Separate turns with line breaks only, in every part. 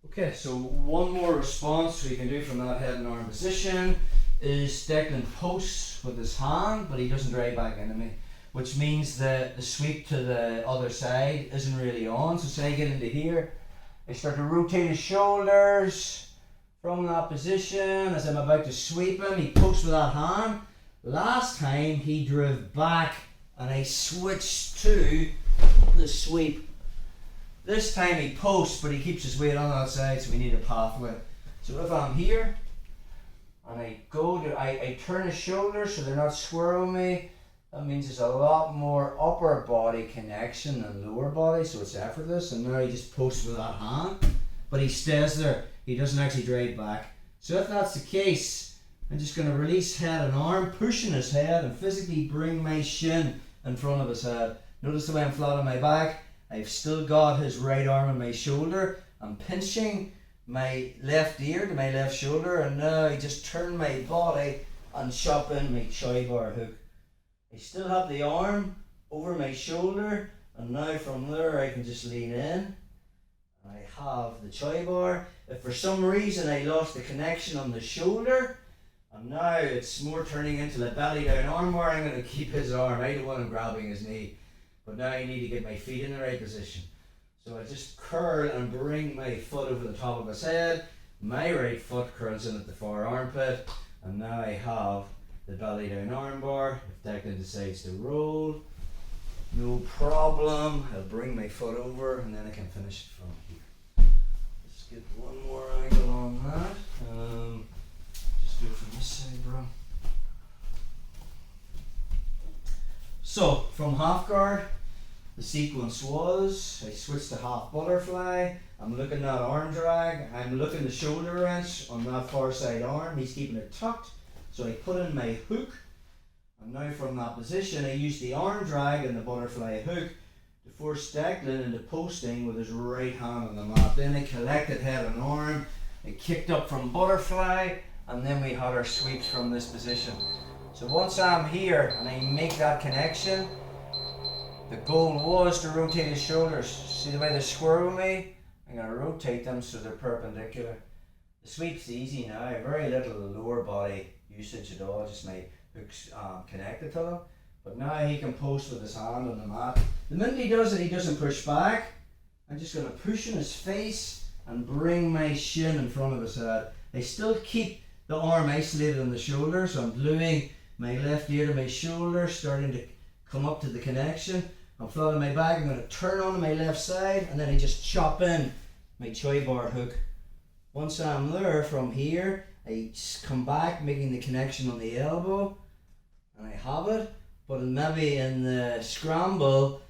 Okay, so one more response we can do from that head and arm position is Declan posts with his hand, but he doesn't drive back into me, which means that the sweep to the other side isn't really on. So say I get into here, I start to rotate his shoulders from that position. As I'm about to sweep him, he posts with that hand. Last time he drove back and I switched to the sweep. This time he posts, but he keeps his weight on that side, so we need a pathway. So if I'm here and I turn his shoulders so they're not swirling me, that means there's a lot more upper body connection than lower body, so it's effortless. And now he just posts with that hand, but he stays there. He doesn't actually drive back. So if that's the case, I'm just going to release head and arm, pushing his head and physically bring my shin in front of his head. Notice the way I'm flat on my back. I've still got his right arm on my shoulder. I'm pinching my left ear to my left shoulder, and now I just turn my body and chop in my Choi bar hook. I still have the arm over my shoulder, and now from there I can just lean in. I have the Choi bar. If for some reason I lost the connection on the shoulder, and now it's more turning into the belly down armbar, I'm going to keep his arm. I don't want him grabbing his knee. But now I need to get my feet in the right position. So I just curl and bring my foot over the top of his head. My right foot curls in at the far armpit. And now I have the belly down armbar. If Declan decides to roll, no problem. I'll bring my foot over and then I can finish it from here. Let's get one more angle on that. Just do it from this side, bro. So, from half guard, the sequence was, I switched to half butterfly, I'm looking at arm drag, I'm looking the shoulder wrench on that far side arm, he's keeping it tucked, so I put in my hook, and now from that position I use the arm drag and the butterfly hook to force Declan into posting with his right hand on the mat. Then I collected head and arm, I kicked up from butterfly, and then we had our sweeps from this position. So once I'm here and I make that connection, the goal was to rotate his shoulders. See the way they swirl me? I'm going to rotate them so they're perpendicular. The sweep's easy now, very little lower body usage at all, just my hooks connected to them. But now he can post with his hand on the mat. The minute he does it, he doesn't push back. I'm just going to push in his face and bring my shin in front of his head. I still keep the arm isolated on the shoulder, so I'm gluing my left ear to my shoulder, starting to come up to the connection. I'm flat on my back, I'm going to turn onto my left side, and then I just chop in my Choi bar hook. Once I'm there, from here, I come back, making the connection on the elbow, and I have it, but maybe in the scramble,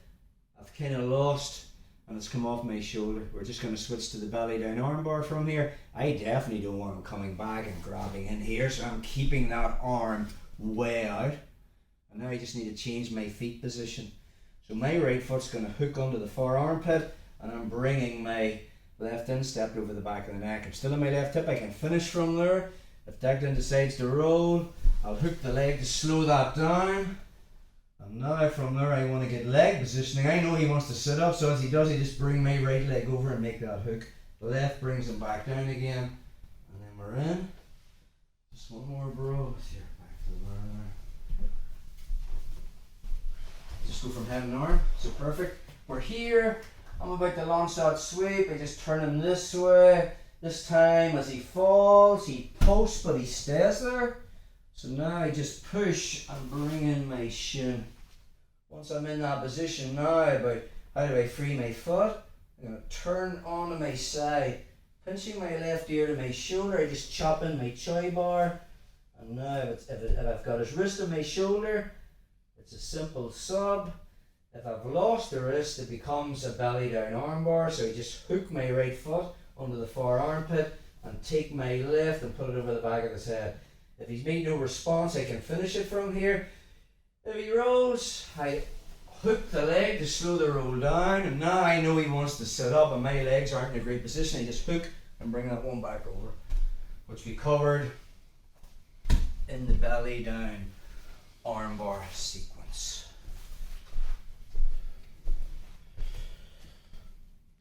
I've kind of lost, and it's come off my shoulder. We're just going to switch to the belly down armbar from here. I definitely don't want him coming back and grabbing in here, so I'm keeping that arm way out. And now I just need to change my feet position. So my right foot's going to hook onto the far armpit, and I'm bringing my left instep over the back of the neck. I'm still on my left hip, I can finish from there. If Declan decides to roll, I'll hook the leg to slow that down. And now from there I want to get leg positioning. I know he wants to sit up, so as he does, I just bring my right leg over and make that hook. The left brings him back down again, and then we're in. Just one more, bro. Here, back to the bar. Just go from head and arm, so perfect. We're here, I'm about to launch that sweep, I just turn him this way. This time as he falls, he posts but he stays there. So now I just push and bring in my shin. Once I'm in that position now, about how do I free my foot? I'm going to turn onto my side, pinching my left ear to my shoulder, I just chop in my Choi bar. And now if I've got his wrist on my shoulder, it's a simple sub. If I've lost the wrist, it becomes a belly down armbar. So I just hook my right foot under the far armpit and take my left and put it over the back of his head. If he's made no response, I can finish it from here. If he rolls, I hook the leg to slow the roll down, and now I know he wants to sit up and my legs aren't in a great position. I just hook and bring that one back over, which we covered in the belly down armbar sequence.